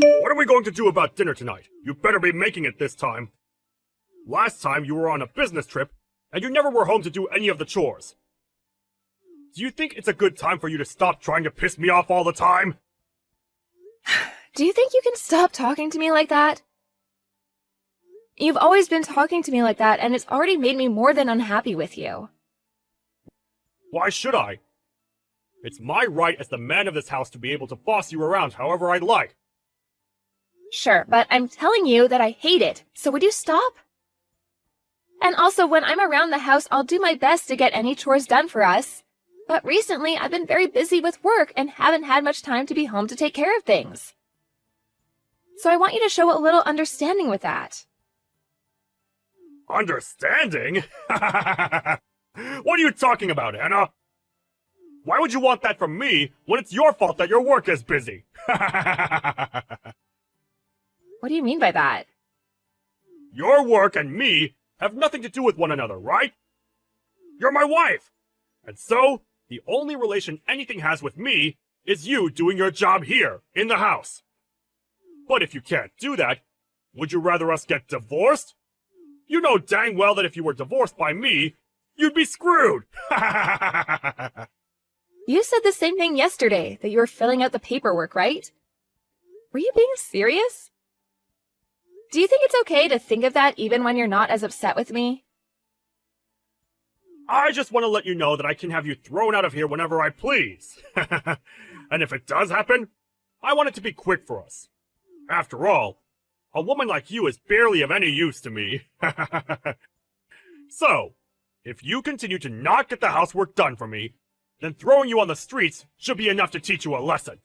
What are we going to do about dinner tonight? You better be making it this time. Last time you were on a business trip, and you never were home to do any of the chores. Do you think it's a good time for you to stop trying to piss me off all the time? Do you think you can stop talking to me like that? You've always been talking to me like that, and it's already made me more than unhappy with you. Why should I? It's my right as the man of this house to be able to boss you around however I like. Sure, but I'm telling you that I hate it, so would you stop? And also, when I'm around the house, I'll do my best to get any chores done for us. But recently, I've been very busy with work and haven't had much time to be home to take care of things. So I want you to show a little understanding with that. Understanding? What are you talking about, Anna? Why would you want that from me when it's your fault that your work is busy? What do you mean by that? Your work and me have nothing to do with one another, right? You're my wife! And so, the only relation anything has with me is you doing your job here, in the house. But if you can't do that, would you rather us get divorced? You know dang well that if you were divorced by me, you'd be screwed! You said the same thing yesterday, that you were filling out the paperwork, right? Were you being serious? Do you think it's okay to think of that even when you're not as upset with me? I just want to let you know that I can have you thrown out of here whenever I please. And if it does happen, I want it to be quick for us. After all, a woman like you is barely of any use to me. So, if you continue to not get the housework done for me, then throwing you on the streets should be enough to teach you a lesson.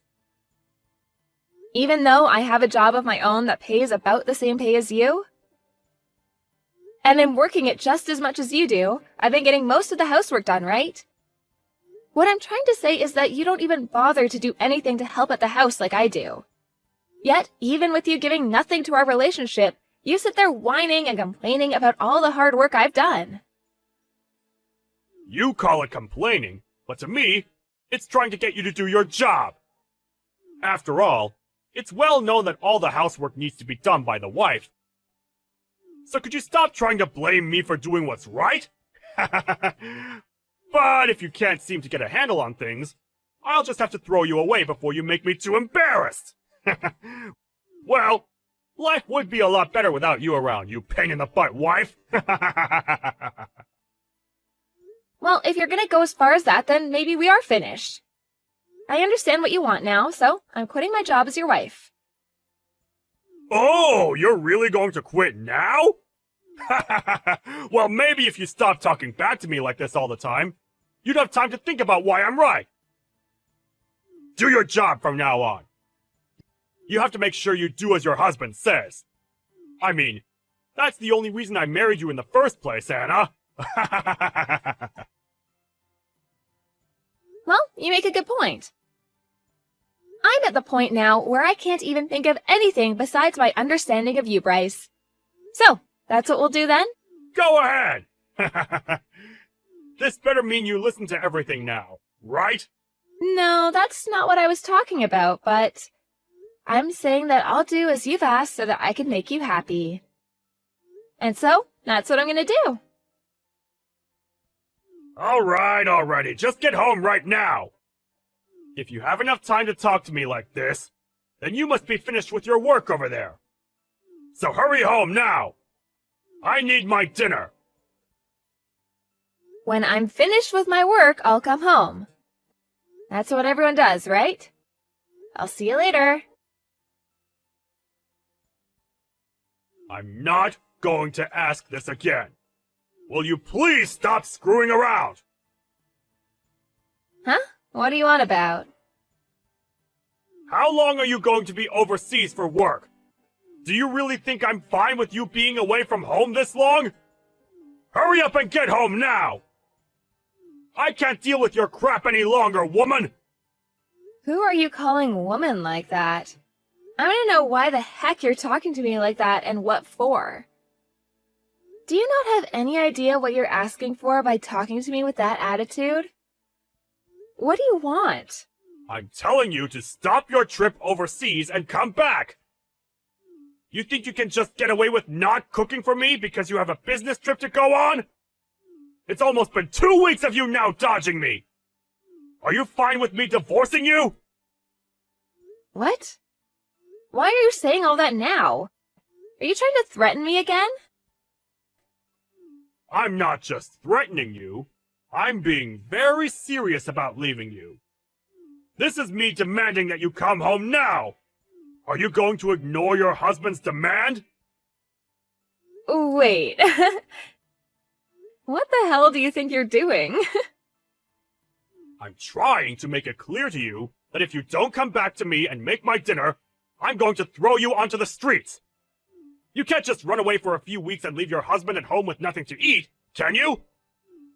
Even though I have a job of my own that pays about the same pay as you? And I'm working it just as much as you do. I've been getting most of the housework done, right? What I'm trying to say is that you don't even bother to do anything to help at the house like I do. Yet, even with you giving nothing to our relationship, you sit there whining and complaining about all the hard work I've done. You call it complaining, but to me, it's trying to get you to do your job. After all, it's well known that all the housework needs to be done by the wife. So could you stop trying to blame me for doing what's right? But if you can't seem to get a handle on things, I'll just have to throw you away before you make me too embarrassed. Well, life would be a lot better without you around, you pain-in-the-butt wife. Well, if you're gonna go as far as that, then maybe we are finished. I understand what you want now, so I'm quitting my job as your wife. Oh, you're really going to quit now? Well, maybe if you stop talking back to me like this all the time, you'd have time to think about why I'm right. Do your job from now on. You have to make sure you do as your husband says. I mean, that's the only reason I married you in the first place, Anna. Well, you make a good point. I'm at the point now where I can't even think of anything besides my understanding of you, Bryce. So, that's what we'll do then? Go ahead! This better mean you listen to everything now, right? No, that's not what I was talking about, but I'm saying that I'll do as you've asked so that I can make you happy. And so, that's what I'm gonna do. Alrighty, just get home right now! If you have enough time to talk to me like this, then you must be finished with your work over there. So hurry home now! I need my dinner! When I'm finished with my work, I'll come home. That's what everyone does, right? I'll see you later. I'm not going to ask this again. Will you please stop screwing around? Huh? What are you on about? How long are you going to be overseas for work? Do you really think I'm fine with you being away from home this long? Hurry up and get home now! I can't deal with your crap any longer, woman! Who are you calling woman like that? I want to know why the heck you're talking to me like that and what for. Do you not have any idea what you're asking for by talking to me with that attitude? What do you want? I'm telling you to stop your trip overseas and come back! You think you can just get away with not cooking for me because you have a business trip to go on? It's almost been 2 weeks of you now dodging me! Are you fine with me divorcing you? What? Why are you saying all that now? Are you trying to threaten me again? I'm not just threatening you. I'm being very serious about leaving you. This is me demanding that you come home now! Are you going to ignore your husband's demand? Wait. What the hell do you think you're doing? I'm trying to make it clear to you that if you don't come back to me and make my dinner, I'm going to throw you onto the streets. You can't just run away for a few weeks and leave your husband at home with nothing to eat, can you?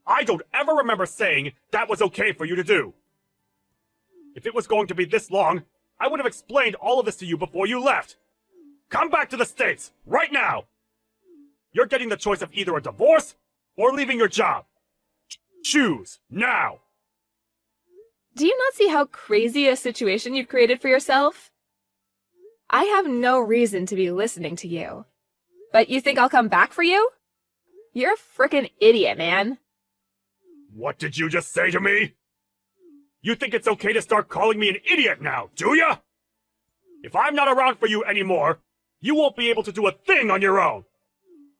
I don't ever remember saying that was okay for you to do. If it was going to be this long, I would have explained all of this to you before you left. Come back to the States, right now! You're getting the choice of either a divorce or leaving your job. Choose, now! Do you not see how crazy a situation you've created for yourself? I have no reason to be listening to you. But you think I'll come back for you? You're a frickin' idiot, man. What did you just say to me? You think it's okay to start calling me an idiot now, do ya? If I'm not around for you anymore, you won't be able to do a thing on your own.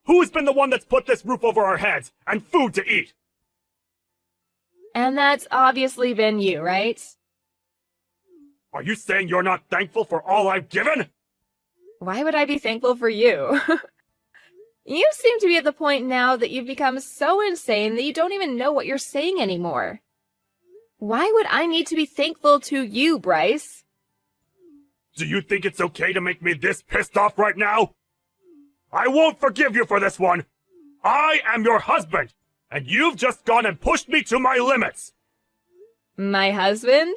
Who's been the one that's put this roof over our heads and food to eat? And that's obviously been you, right? Are you saying you're not thankful for all I've given? Why would I be thankful for you? You seem to be at the point now that you've become so insane that you don't even know what you're saying anymore. Why would I need to be thankful to you, Bryce? Do you think it's okay to make me this pissed off right now? I won't forgive you for this one. I am your husband, and you've just gone and pushed me to my limits. My husband?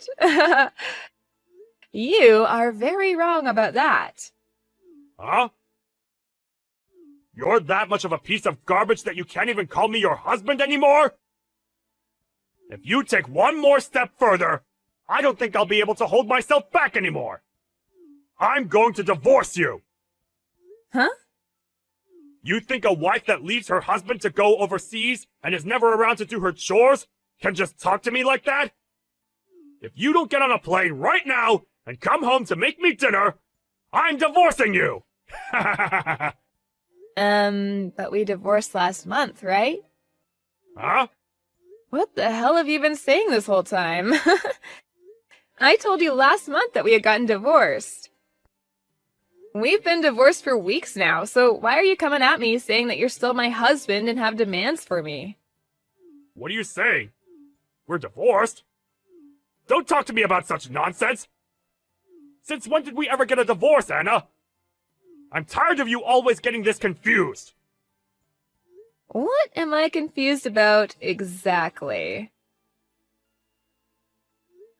You are very wrong about that. Huh? You're that much of a piece of garbage that you can't even call me your husband anymore? If you take one more step further, I don't think I'll be able to hold myself back anymore. I'm going to divorce you. Huh? You think a wife that leaves her husband to go overseas and is never around to do her chores can just talk to me like that? If you don't get on a plane right now and come home to make me dinner, I'm divorcing you! But we divorced last month, right? Huh? What the hell have you been saying this whole time? I told you last month that we had gotten divorced. We've been divorced for weeks now, so why are you coming at me saying that you're still my husband and have demands for me? What are you saying? We're divorced? Don't talk to me about such nonsense! Since when did we ever get a divorce, Anna? I'm tired of you always getting this confused. What am I confused about exactly?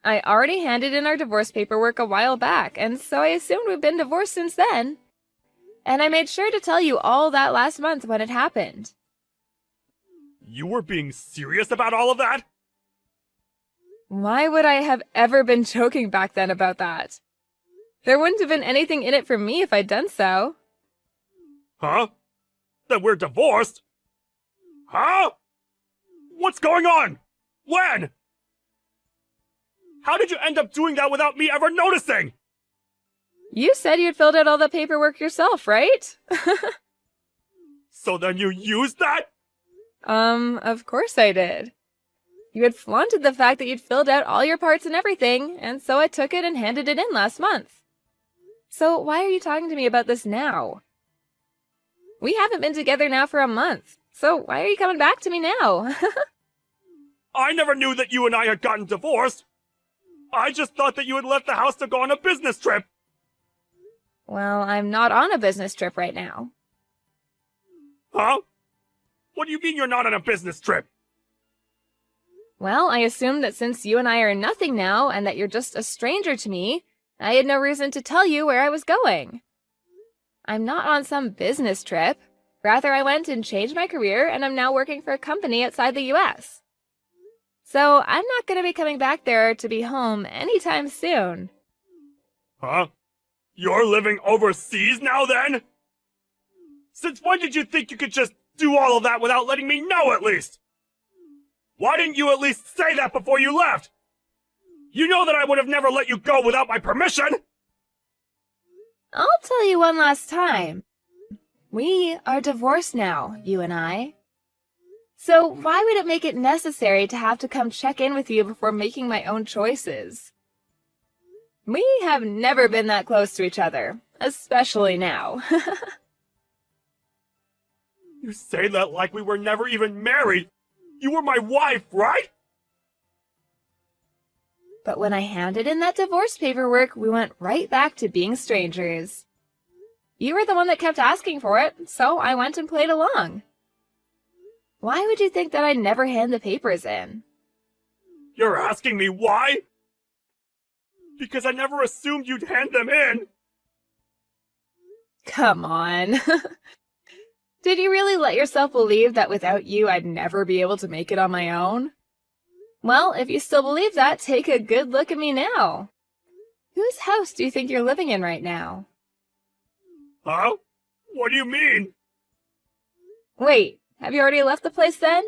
I already handed in our divorce paperwork a while back, and so I assumed we've been divorced since then. And I made sure to tell you all that last month when it happened. You were being serious about all of that? Why would I have ever been joking back then about that? There wouldn't have been anything in it for me if I'd done so. Huh? That we're divorced? Huh? What's going on? When? How did you end up doing that without me ever noticing? You said you'd filled out all the paperwork yourself, right? So then you used that? Of course I did. You had flaunted the fact that you'd filled out all your parts and everything, and so I took it and handed it in last month. So why are you talking to me about this now? We haven't been together now for a month, so why are you coming back to me now? I never knew that you and I had gotten divorced. I just thought that you had left the house to go on a business trip. Well, I'm not on a business trip right now. Huh? What do you mean you're not on a business trip? Well, I assumed that since you and I are nothing now, and that you're just a stranger to me, I had no reason to tell you where I was going. I'm not on some business trip. Rather, I went and changed my career, and I'm now working for a company outside the US. So, I'm not going to be coming back there to be home anytime soon. Huh? You're living overseas now then? Since when did you think you could just do all of that without letting me know at least? Why didn't you at least say that before you left? You know that I would have never let you go without my permission! I'll tell you one last time. We are divorced now, you and I. So why would it make it necessary to have to come check in with you before making my own choices? We have never been that close to each other, especially now. You say that like we were never even married! You were my wife, right? But when I handed in that divorce paperwork, we went right back to being strangers. You were the one that kept asking for it, so I went and played along. Why would you think that I'd never hand the papers in? You're asking me why? Because I never assumed you'd hand them in! Come on. Did you really let yourself believe that without you I'd never be able to make it on my own? Well, if you still believe that, take a good look at me now. Whose house do you think you're living in right now? Huh? What do you mean? Wait, have you already left the place then?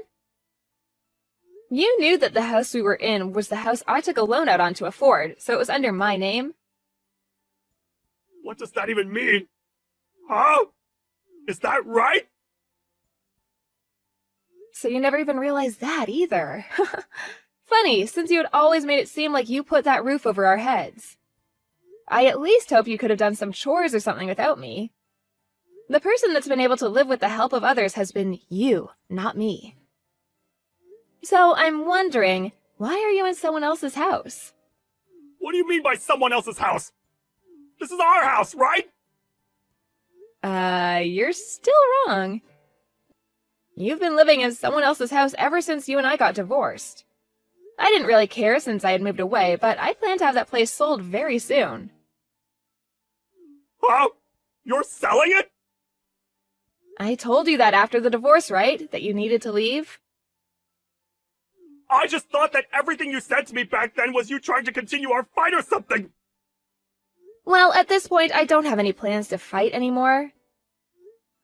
You knew that the house we were in was the house I took a loan out on to afford, so it was under my name. What does that even mean? Huh? Is that right? So you never even realized that either. Funny, since you had always made it seem like you put that roof over our heads. I at least hope you could have done some chores or something without me. The person that's been able to live with the help of others has been you, not me. So I'm wondering, why are you in someone else's house? What do you mean by someone else's house? This is our house, right? You're still wrong. You've been living in someone else's house ever since you and I got divorced. I didn't really care since I had moved away, but I plan to have that place sold very soon. Huh? You're selling it? I told you that after the divorce, right? That you needed to leave? I just thought that everything you said to me back then was you trying to continue our fight or something! Well, at this point, I don't have any plans to fight anymore.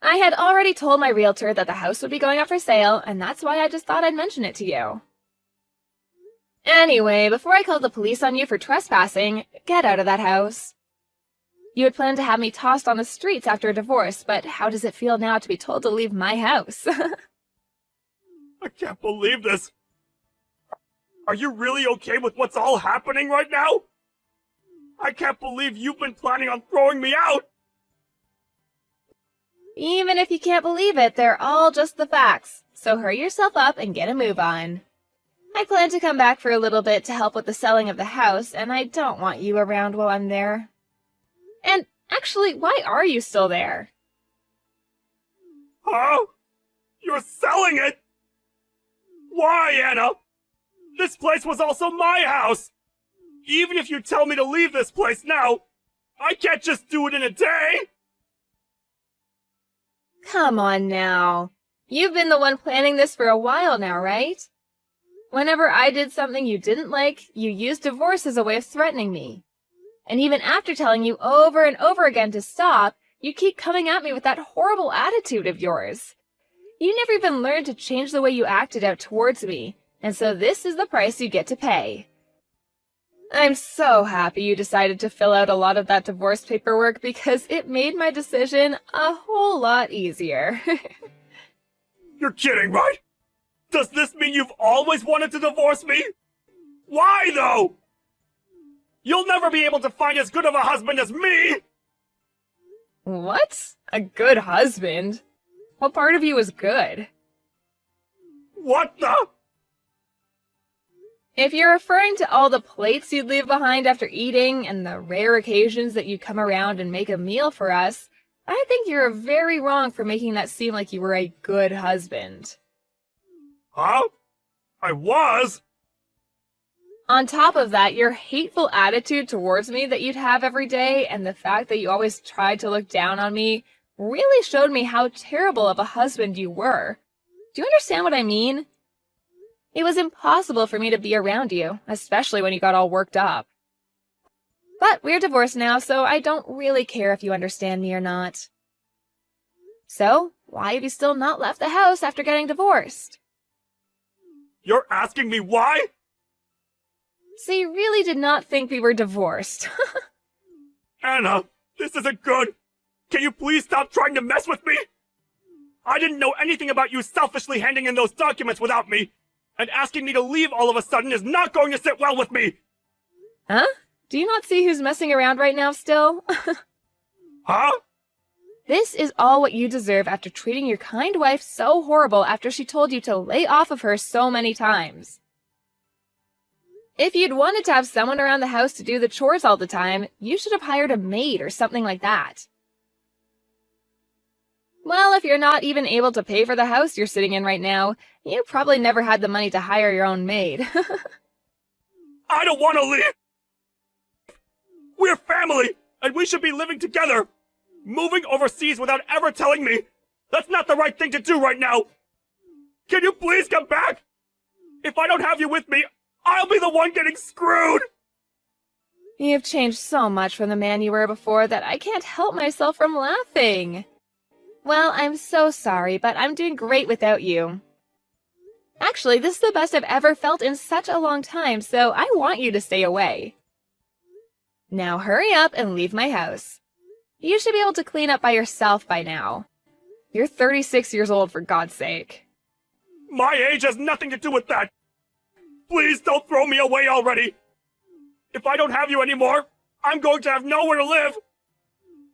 I had already told my realtor that the house would be going up for sale, and that's why I just thought I'd mention it to you. Anyway, before I called the police on you for trespassing, get out of that house. You had planned to have me tossed on the streets after a divorce, but how does it feel now to be told to leave my house? I can't believe this! Are you really okay with what's all happening right now? I can't believe you've been planning on throwing me out! Even if you can't believe it, they're all just the facts, so hurry yourself up and get a move on. I plan to come back for a little bit to help with the selling of the house, and I don't want you around while I'm there. And actually, why are you still there? Huh? You're selling it? Why, Anna? This place was also my house! Even if you tell me to leave this place now, I can't just do it in a day! Come on now. You've been the one planning this for a while now, right? Whenever I did something you didn't like, you used divorce as a way of threatening me. And even after telling you over and over again to stop, you keep coming at me with that horrible attitude of yours. You never even learned to change the way you acted out towards me, and so this is the price you get to pay. I'm so happy you decided to fill out a lot of that divorce paperwork because it made my decision a whole lot easier. You're kidding, right? Does this mean you've always wanted to divorce me? Why, though? You'll never be able to find as good of a husband as me! What? A good husband? What part of you is good? What the? If you're referring to all the plates you'd leave behind after eating and the rare occasions that you come around and make a meal for us, I think you're very wrong for making that seem like you were a good husband. Huh? I was? On top of that, your hateful attitude towards me that you'd have every day and the fact that you always tried to look down on me really showed me how terrible of a husband you were. Do you understand what I mean? It was impossible for me to be around you, especially when you got all worked up. But we're divorced now, so I don't really care if you understand me or not. So, why have you still not left the house after getting divorced? You're asking me why? So you really did not think we were divorced. Anna, this isn't good. Can you please stop trying to mess with me? I didn't know anything about you selfishly handing in those documents without me, and asking me to leave all of a sudden is not going to sit well with me. Huh? Do you not see who's messing around right now still? Huh? This is all what you deserve after treating your kind wife so horrible after she told you to lay off of her so many times. If you'd wanted to have someone around the house to do the chores all the time, you should have hired a maid or something like that. Well, if you're not even able to pay for the house you're sitting in right now, you probably never had the money to hire your own maid. I don't want to leave! We're family, and we should be living together! Moving overseas without ever telling me! That's not the right thing to do right now! Can you please come back? If I don't have you with me, I'll be the one getting screwed! You've changed so much from the man you were before that I can't help myself from laughing. Well, I'm so sorry, but I'm doing great without you. Actually, this is the best I've ever felt in such a long time, so I want you to stay away. Now hurry up and leave my house. You should be able to clean up by yourself by now. You're 36 years old, for God's sake. My age has nothing to do with that! Please don't throw me away already! If I don't have you anymore, I'm going to have nowhere to live!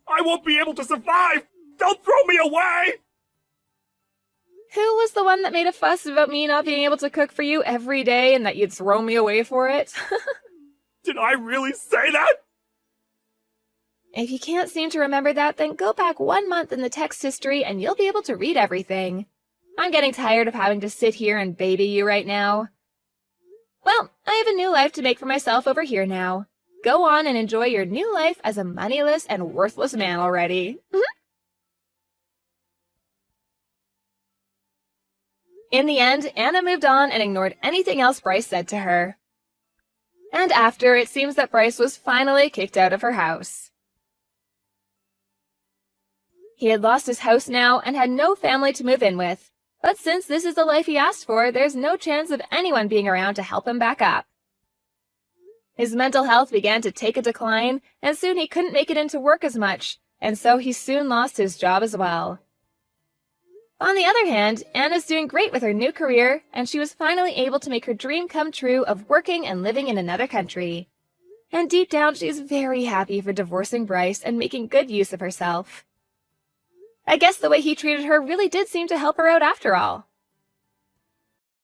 I won't be able to survive! Don't throw me away! Who was the one that made a fuss about me not being able to cook for you every day and that you'd throw me away for it? Did I really say that? If you can't seem to remember that, then go back 1 month in the text history and you'll be able to read everything. I'm getting tired of having to sit here and baby you right now. Well, I have a new life to make for myself over here now. Go on and enjoy your new life as a moneyless and worthless man already. In the end, Anna moved on and ignored anything else Bryce said to her. And after, it seems that Bryce was finally kicked out of her house. He had lost his house now and had no family to move in with. But since this is the life he asked for, there's no chance of anyone being around to help him back up. His mental health began to take a decline, and soon he couldn't make it into work as much, and so he soon lost his job as well. On the other hand, Anna's doing great with her new career, and she was finally able to make her dream come true of working and living in another country. And deep down, she's very happy for divorcing Bryce and making good use of herself. I guess the way he treated her really did seem to help her out after all.